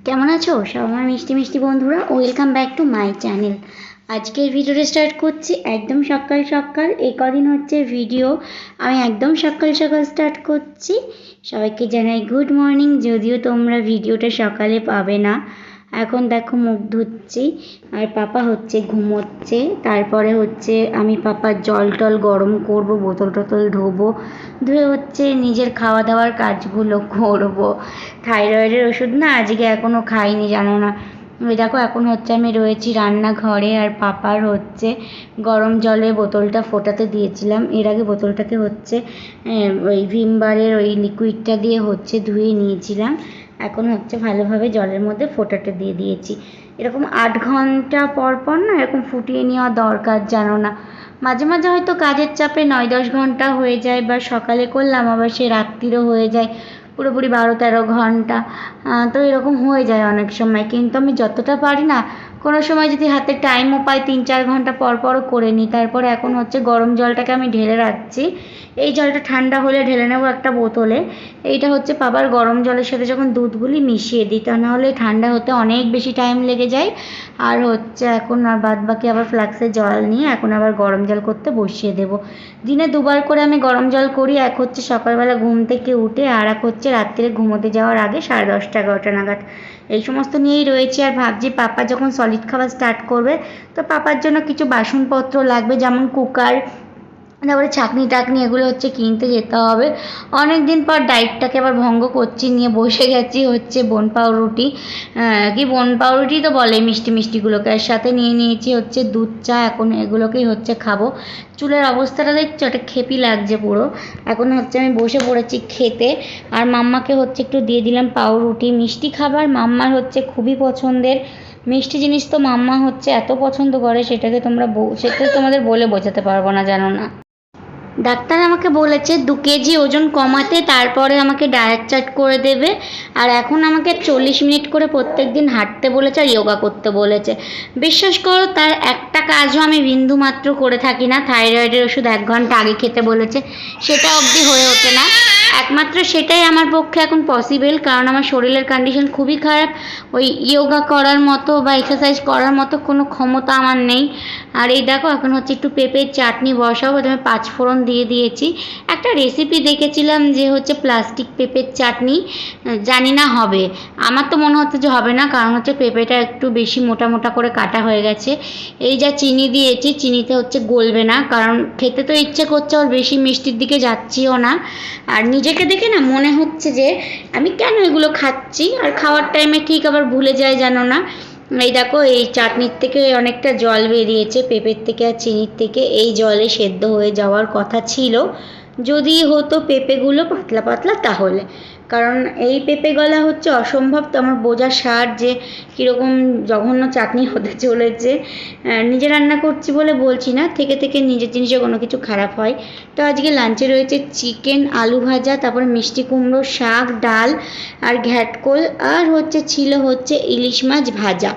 কেমন আছো সব আমার মিষ্টি মিষ্টি বন্ধুরা? Welcome back to my channel. আজকের ভিডিওটা স্টার্ট করছি একদম সকাল সকাল। এই কদিন হচ্ছে ভিডিও আমি একদম সকাল সকাল স্টার্ট করছি। সবাইকে জানাই গুড মর্নিং, যদিও তোমরা ভিডিওটা সকালে পাবে না। এখন দেখো মুখ ধুচ্ছি আর পাপা হচ্ছে ঘুমোচ্ছে। তারপরে হচ্ছে আমি পাপার জল টল গরম করব, বোতল টোতল ধোবো, ধুয়ে হচ্ছে নিজের খাওয়া দাওয়ার কাজগুলো করব। থাইরয়েডের ওষুধ না আজকে এখনও খাইনি, জানো না। ওই দেখো এখন হচ্ছে আমি রয়েছি রান্নাঘরে আর পাপার হচ্ছে গরম জলে বোতলটা ফোটাতে দিয়েছিলাম। এর আগে বোতলটাকে হচ্ছে ওই ভিমবারের ওই লিকুইডটা দিয়ে হচ্ছে ধুয়ে নিয়েছিলাম। এখন হচ্ছে ভালোভাবে জলের মধ্যে ফোটাতে দিয়ে দিয়েছি। এরকম 8 ঘন্টা পর পর না এরকম ফুটিয়ে নেওয়া দরকার, জানো না। মাঝে মাঝে হয়তো কাজের চাপে 9-10 ঘন্টা হয়ে যায়, বা সকালে করলাম আবার সে রাত্রিরও হয়ে যায়, পুরোপুরি 12-13 ঘন্টা। তো এরকম হয়ে যায় অনেক সময়। কিন্তু আমি যতটা পারি না, কোনো সময় যদি হাতে টাইমও পাই 3-4 ঘন্টা পর পরও করে নিই। তারপরে এখন হচ্ছে গরম জলটাকে আমি ঢেলে রাখছি। এই জলটা ঠান্ডা হলে ঢেলে নেবো একটা বোতলে। এইটা হচ্ছে পাবার গরম জলের সাথে যখন দুধগুলি মিশিয়ে দিই, তা নাহলে ঠান্ডা হতে অনেক বেশি টাইম লেগে যায়। আর হচ্ছে এখন আর বাদ বাকি আবার ফ্লাক্সে জল নিয়ে এখন আবার গরম জল করতে বসিয়ে দেবো। দিনে 2বার করে আমি গরম জল করি। এক হচ্ছে সকালবেলা ঘুম থেকে উঠে, আর এক হচ্ছে রাত্রে ঘুমোতে যাওয়ার আগে 10:30-11টা নাগাদ। এই সমস্ত নিয়েই রয়েছি। আর ভাবছি পাপা যখন সলিড খাওয়া স্টার্ট করবে, তো পাপার জন্য কিছু বাসনপত্র লাগবে, যেমন কুকার, তারপরে ছাঁকনি টাকনি, এগুলো হচ্ছে কিনতে যেতে হবে। অনেক দিন পর ডায়েটটাকে আবার ভঙ্গ করছি, নিয়ে বসে গেছি হচ্ছে বন পাউরুটি, কি বন পাউরুটি তো বলে মিষ্টি মিষ্টিগুলোকে, আর সাথে নিয়ে নিয়েছি হচ্ছে দুধ চা। এখন এগুলোকেই হচ্ছে খাবো। চুলের অবস্থাটা দেখছো, একটা খেপি লাগছে পুরো। এখন হচ্ছে আমি বসে পড়েছি খেতে। আর মাম্মাকে হচ্ছে একটু দিয়ে দিলাম পাউরুটি। মিষ্টি খাবার মাম্মার হচ্ছে খুবই পছন্দের। মিষ্টি জিনিস তো মাম্মা হচ্ছে এত পছন্দ করে, সেটা তোমাদের বলে বোঝাতে পারবো না, জানো না। ডাক্তার আমাকে বলেছে 2 কেজি ওজন কমাতে, তারপরে আমাকে ডায়েট চার্ট করে দেবে। আর এখন আমাকে 40 মিনিট করে প্রত্যেক দিন হাঁটতে বলেছে আর যোগা করতে বলেছে। বিশ্বাস করো, তার একটা কাজও আমি বিন্দু মাত্র করে থাকি না। থাইরয়েডের ওষুধ 1 ঘন্টা আগে খেতে বলেছে, সেটা অবধি হয়ে ওঠে না। একমাত্র সেটাই আমার পক্ষে এখন পসিবল, কারণ আমার শরীরের কন্ডিশন খুবই খারাপ। ওই যোগা করার মতো বা এক্সারসাইজ করার মতো কোনো ক্ষমতা আমার নেই। আর এই দেখো এখন হচ্ছে একটু পেঁপের চাটনি বসাবো। প্রথমে 5 ফোড়ন দিয়ে দিয়েছি। একটা রেসিপি দেখেছিলাম যে হচ্ছে প্লাস্টিক পেঁপের চাটনি, জানি না হবে। আমার তো মনে হচ্ছে যে হবে না, কারণ হচ্ছে পেঁপেটা একটু বেশি মোটা মোটা করে কাটা হয়ে গেছে। এই যা চিনি দিয়েছি, চিনিতে হচ্ছে গলবে না, কারণ খেতে তো ইচ্ছে করছে, আর বেশি মিষ্টির দিকে যাচ্ছিও না। আর নিজেকে দেখে না মনে হচ্ছে যে আমি কেন এগুলো খাচ্ছি, আর খাওয়ার টাইমে ঠিক আবার ভুলে যায়, জানো না। এই দেখো এই চাটনির থেকে অনেকটা জল বেরিয়েছে, পেঁপের থেকে আর চিনির থেকে। এই জলে সেদ্ধ হয়ে যাওয়ার কথা ছিল, যদি হতো পেঁপেগুলো পাতলা পাতলা তাহলে। কারণ এই পেঁপে গলা হচ্ছে অসম্ভব, তো আমার বোঝা সার যে কীরকম জঘন্য চাটনি হতে চলেছে। নিজে রান্না করছি বলে বলছি না, থেকে থেকে নিজের জিনিসে কোনো কিছু খারাপ হয়। তো আজকে লাঞ্চে রয়েছে চিকেন, আলু ভাজা, তারপরে মিষ্টি কুমড়ো, শাক, ডাল আর ঘ্যাটকোল, আর ছিল হচ্ছে ইলিশ মাছ ভাজা।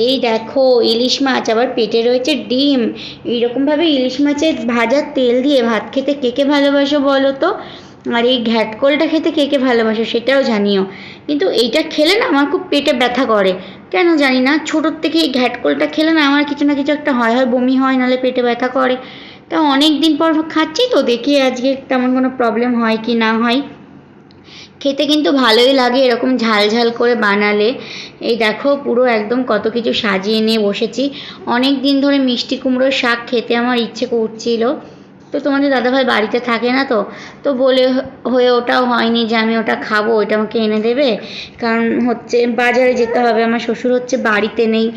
এই দেখো ইলিশ মাছ, আবার পেটে রয়েছে ডিম। এইরকমভাবে ইলিশ মাছের ভাজার তেল দিয়ে ভাত খেতে কে কে ভালোবাসো বলো তো? আর এই ঘ্যাটকোলটা খেতে কে কে ভালোবাসো সেটাও জানিও। কিন্তু এইটা খেলে না আমার খুব পেটে ব্যথা করে, কেন জানি না। ছোটোর থেকে এই ঘ্যাটকোলটা খেলে না আমার কিছু না কিছু একটা হয়, বমি হয়, নাহলে পেটে ব্যথা করে। তা অনেক দিন পর খাচ্ছি, তো দেখি আজকে তেমন কোনো প্রবলেম হয় কি না হয়। খেতে কিন্তু ভালোই লাগে এরকম ঝাল ঝাল করে বানালে। এই দেখো পুরো একদম কত কিছু সাজিয়ে নিয়ে বসেছি। অনেক দিন ধরে মিষ্টি কুমড়োর শাক খেতে আমার ইচ্ছে করছিল, তো তোমাদের দাদাভাই বাড়িতে থাকে না, তো বলে হয়ে ওটাও হয়নি যে আমি ওটা খাবো, ওইটা আমাকে এনে দেবে। কারণ হচ্ছে বাজারে যেতে হবে, আমার শ্বশুর হচ্ছে বাড়িতে নেই।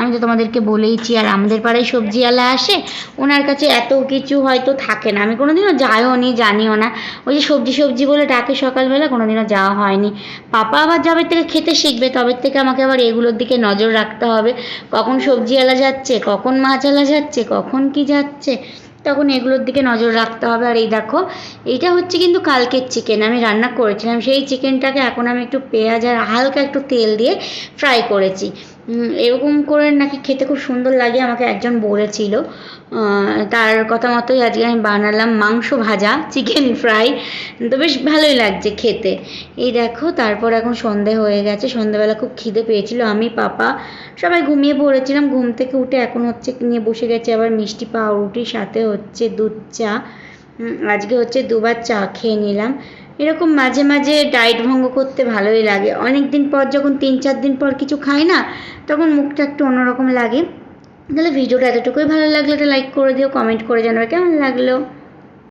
আমি তো তোমাদেরকে বলেইছি। আর আমাদের পাড়ায় সবজিওয়ালা আসে, ওনার কাছে এত কিছু হয়তো থাকে না। আমি কোনোদিনও যাইও নি, জানিও না। ওই যে সবজি সবজি বলে ডাকে সকালবেলা, কোনোদিনও যাওয়া হয়নি। পাপা আবার যবে থেকে খেতে শিখবে তবে থেকে আমাকে আবার এগুলোর দিকে নজর রাখতে হবে। কখন সবজিওয়ালা যাচ্ছে, কখন মাছওয়ালা যাচ্ছে, কখন কি যাচ্ছে, তখন এগুলোর দিকে নজর রাখতে হবে। আর এই দেখো এইটা হচ্ছে কিন্তু কালকের চিকেন, আমি রান্না করেছিলাম। সেই চিকেনটাকে এখন আমি একটু পেঁয়াজ আর হালকা একটু তেল দিয়ে ফ্রাই করেছি। এরকম করে নাকি খেতে খুব সুন্দর লাগে, আমাকে একজন বলেছিল। তার কথা মতোই আজকে আমি বানালাম মাংস ভাজা, চিকেন ফ্রাই। তো বেশ ভালোই লাগছে খেতে। এই দেখো, তারপর এখন সন্ধে হয়ে গেছে, সন্ধেবেলা খুব খিদে পেয়েছিল, আমি পাপা সবাই ঘুমিয়ে পড়েছিলাম। ঘুম থেকে উঠে এখন হচ্ছে নিয়ে বসে গেছে আবার মিষ্টি পাউরুটির সাথে হচ্ছে দুধ চা। আজকে হচ্ছে দুবার চা খেয়ে নিলাম। এরকম মাঝে মাঝে ডায়েট ভঙ্গ করতে ভালোই লাগে। অনেক দিন পর যখন 3-4 দিন পর কিছু খাই না, তখন মুখটা একটু অন্যরকম লাগে। তাহলে ভিডিওটা এতটুকুই ভালো লাগলে একটা লাইক করে দিও, কমেন্ট করে জানাবে কেমন লাগলো।